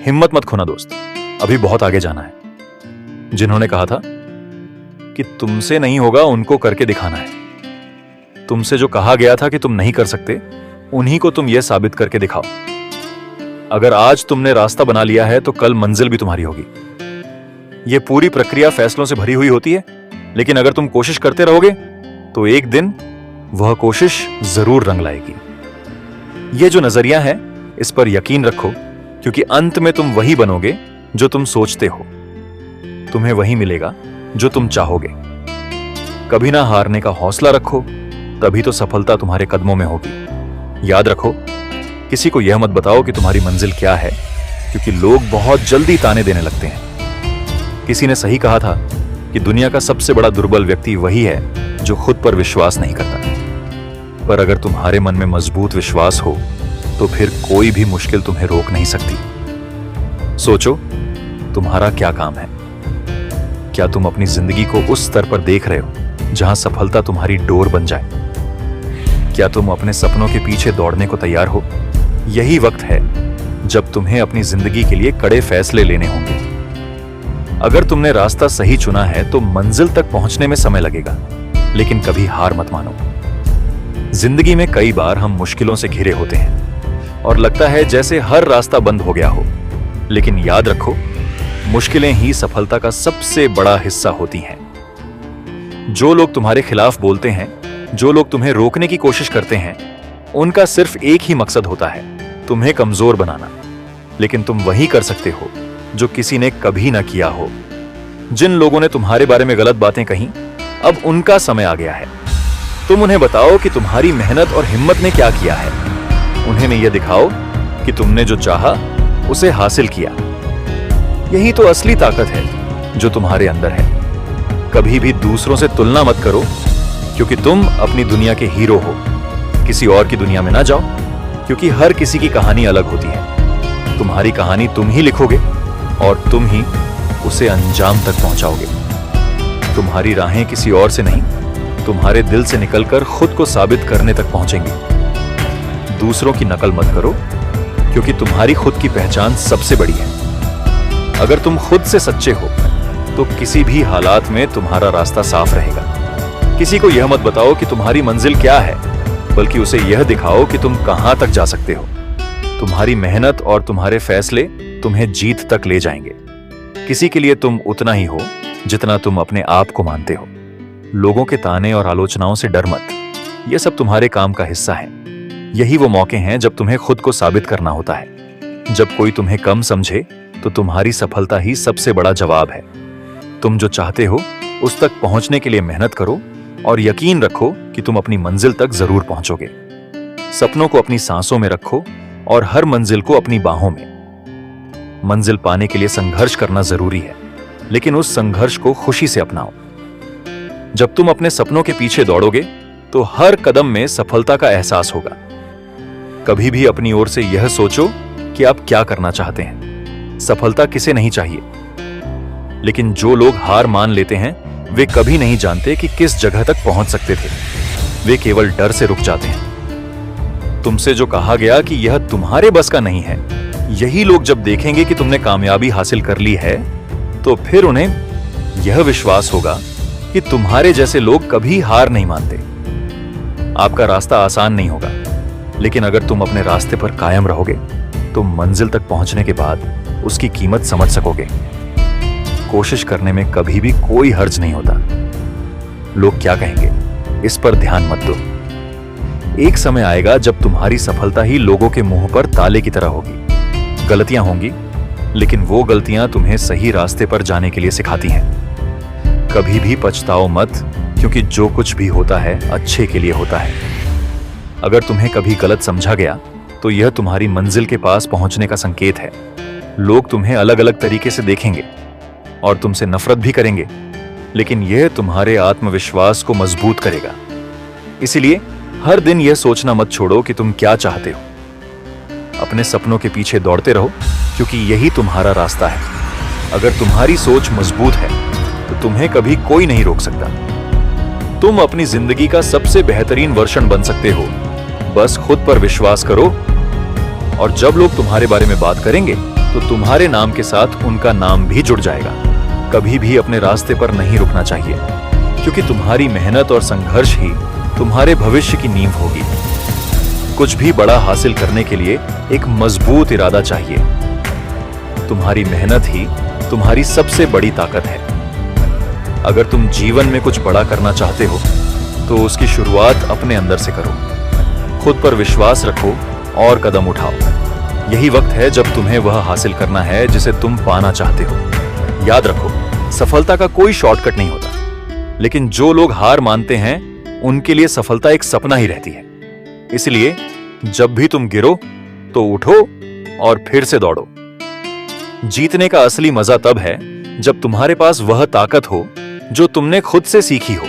हिम्मत मत खोना दोस्त, अभी बहुत आगे जाना है। जिन्होंने कहा था कि तुमसे नहीं होगा, उनको करके दिखाना है। तुमसे जो कहा गया था कि तुम नहीं कर सकते, उन्हीं को तुम यह साबित करके दिखाओ। अगर आज तुमने रास्ता बना लिया है तो कल मंजिल भी तुम्हारी होगी। यह पूरी प्रक्रिया फैसलों से भरी हुई होती है, लेकिन अगर तुम कोशिश करते रहोगे तो एक दिन वह कोशिश जरूर रंग लाएगी। यह जो नजरिया है, इस पर यकीन रखो, क्योंकि अंत में तुम वही बनोगे जो तुम सोचते हो। तुम्हें वही मिलेगा जो तुम चाहोगे। कभी ना हारने का हौसला रखो, तभी तो सफलता तुम्हारे कदमों में होगी। याद रखो, किसी को यह मत बताओ कि तुम्हारी मंजिल क्या है, क्योंकि लोग बहुत जल्दी ताने देने लगते हैं। किसी ने सही कहा था कि दुनिया का सबसे बड़ा दुर्बल व्यक्ति वही है जो खुद पर विश्वास नहीं करता। पर अगर तुम्हारे मन में मजबूत विश्वास हो तो फिर कोई भी मुश्किल तुम्हें रोक नहीं सकती। सोचो, तुम्हारा क्या काम है? क्या तुम अपनी जिंदगी को उस स्तर पर देख रहे हो जहां सफलता तुम्हारी डोर बन जाए? क्या तुम अपने सपनों के पीछे दौड़ने को तैयार हो? यही वक्त है जब तुम्हें अपनी जिंदगी के लिए कड़े फैसले लेने होंगे। अगर तुमने रास्ता सही चुना है तो मंजिल तक पहुंचने में समय लगेगा, लेकिन कभी हार मत मानो। जिंदगी में कई बार हम मुश्किलों से घिरे होते हैं और लगता है जैसे हर रास्ता बंद हो गया हो, लेकिन याद रखो, मुश्किलें ही सफलता का सबसे बड़ा हिस्सा होती हैं। जो लोग तुम्हारे खिलाफ बोलते हैं, जो लोग तुम्हें रोकने की कोशिश करते हैं, उनका सिर्फ एक ही मकसद होता है, तुम्हें कमजोर बनाना। लेकिन तुम वही कर सकते हो जो किसी ने कभी ना किया हो। जिन लोगों ने तुम्हारे बारे में गलत बातें कही, अब उनका समय आ गया है। तुम उन्हें बताओ कि तुम्हारी मेहनत और हिम्मत ने क्या किया है। उन्हें यह दिखाओ कि तुमने जो चाहा उसे हासिल किया। यही तो असली ताकत है जो तुम्हारे अंदर है। कभी भी दूसरों से तुलना मत करो, क्योंकि तुम अपनी दुनिया के हीरो हो। किसी और की दुनिया में ना जाओ, क्योंकि हर किसी की कहानी अलग होती है। तुम्हारी कहानी तुम ही लिखोगे और तुम ही उसे अंजाम तक पहुंचाओगे। तुम्हारी राहें किसी और से नहीं, तुम्हारे दिल से निकलकर खुद को साबित करने तक पहुंचेंगी। दूसरों की नकल मत करो, क्योंकि तुम्हारी खुद की पहचान सबसे बड़ी है। अगर तुम खुद से सच्चे हो तो किसी भी हालात में तुम्हारा रास्ता साफ रहेगा। किसी को यह मत बताओ कि तुम्हारी मंजिल क्या है, बल्कि उसे यह दिखाओ कि तुम कहां तक जा सकते हो। तुम्हारी मेहनत और तुम्हारे फैसले तुम्हें जीत तक ले जाएंगे। किसी के लिए तुम उतना ही हो जितना तुम अपने आप को मानते हो। लोगों के ताने और आलोचनाओं से डर मत, यह सब तुम्हारे काम का हिस्सा है। यही वो मौके हैं जब तुम्हें खुद को साबित करना होता है। जब कोई तुम्हें कम समझे तो तुम्हारी सफलता ही सबसे बड़ा जवाब है। तुम जो चाहते हो उस तक पहुंचने के लिए मेहनत करो और यकीन रखो कि तुम अपनी मंजिल तक जरूर पहुंचोगे। सपनों को अपनी सांसों में रखो और हर मंजिल को अपनी बाहों में। मंजिल पाने के लिए संघर्ष करना जरूरी है, लेकिन उस संघर्ष को खुशी से अपनाओ। जब तुम अपने सपनों के पीछे दौड़ोगे तो हर कदम में सफलता का एहसास होगा। कभी भी अपनी ओर से यह सोचो कि आप क्या करना चाहते हैं। सफलता किसे नहीं चाहिए, लेकिन जो लोग हार मान लेते हैं वे कभी नहीं जानते कि किस जगह तक पहुंच सकते थे। वे केवल डर से रुक जाते हैं। तुमसे जो कहा गया कि यह तुम्हारे बस का नहीं है, यही लोग जब देखेंगे कि तुमने कामयाबी हासिल कर ली है, तो फिर उन्हें यह विश्वास होगा कि तुम्हारे जैसे लोग कभी हार नहीं मानते। आपका रास्ता आसान नहीं होगा, लेकिन अगर तुम अपने रास्ते पर कायम रहोगे तो मंजिल तक पहुंचने के बाद उसकी कीमत समझ सकोगे। कोशिश करने में कभी भी कोई हर्ज नहीं होता। लोग क्या कहेंगे, इस पर ध्यान मत दो। एक समय आएगा जब तुम्हारी सफलता ही लोगों के मुंह पर ताले की तरह होगी। गलतियां होंगी, लेकिन वो गलतियां तुम्हें सही रास्ते पर जाने के लिए सिखाती हैं। कभी भी पछताओ मत, क्योंकि जो कुछ भी होता है अच्छे के लिए होता है। अगर तुम्हें कभी गलत समझा गया तो यह तुम्हारी मंजिल के पास पहुंचने का संकेत है। लोग तुम्हें अलग अलग तरीके से देखेंगे और तुमसे नफरत भी करेंगे, लेकिन यह तुम्हारे आत्मविश्वास को मजबूत करेगा। इसलिए हर दिन यह सोचना मत छोड़ो कि तुम क्या चाहते हो। अपने सपनों के पीछे दौड़ते रहो, क्योंकि यही तुम्हारा रास्ता है। अगर तुम्हारी सोच मजबूत है तो तुम्हें कभी कोई नहीं रोक सकता। तुम अपनी जिंदगी का सबसे बेहतरीन वर्जन बन सकते हो। बस खुद पर विश्वास करो, और जब लोग तुम्हारे बारे में बात करेंगे तो तुम्हारे नाम के साथ उनका नाम भी जुड़ जाएगा। कभी भी अपने रास्ते पर नहीं रुकना चाहिए, क्योंकि तुम्हारी मेहनत और संघर्ष ही तुम्हारे भविष्य की नींव होगी। कुछ भी बड़ा हासिल करने के लिए एक मजबूत इरादा चाहिए। तुम्हारी मेहनत ही तुम्हारी सबसे बड़ी ताकत है। अगर तुम जीवन में कुछ बड़ा करना चाहते हो तो उसकी शुरुआत अपने अंदर से करो। खुद पर विश्वास रखो और कदम उठाओ। यही वक्त है जब तुम्हें वह हासिल करना है जिसे तुम पाना चाहते हो। याद रखो, सफलता का कोई शॉर्टकट नहीं होता, लेकिन जो लोग हार मानते हैं उनके लिए सफलता एक सपना ही रहती है। इसलिए जब भी तुम गिरो तो उठो और फिर से दौड़ो। जीतने का असली मजा तब है जब तुम्हारे पास वह ताकत हो जो तुमने खुद से सीखी हो।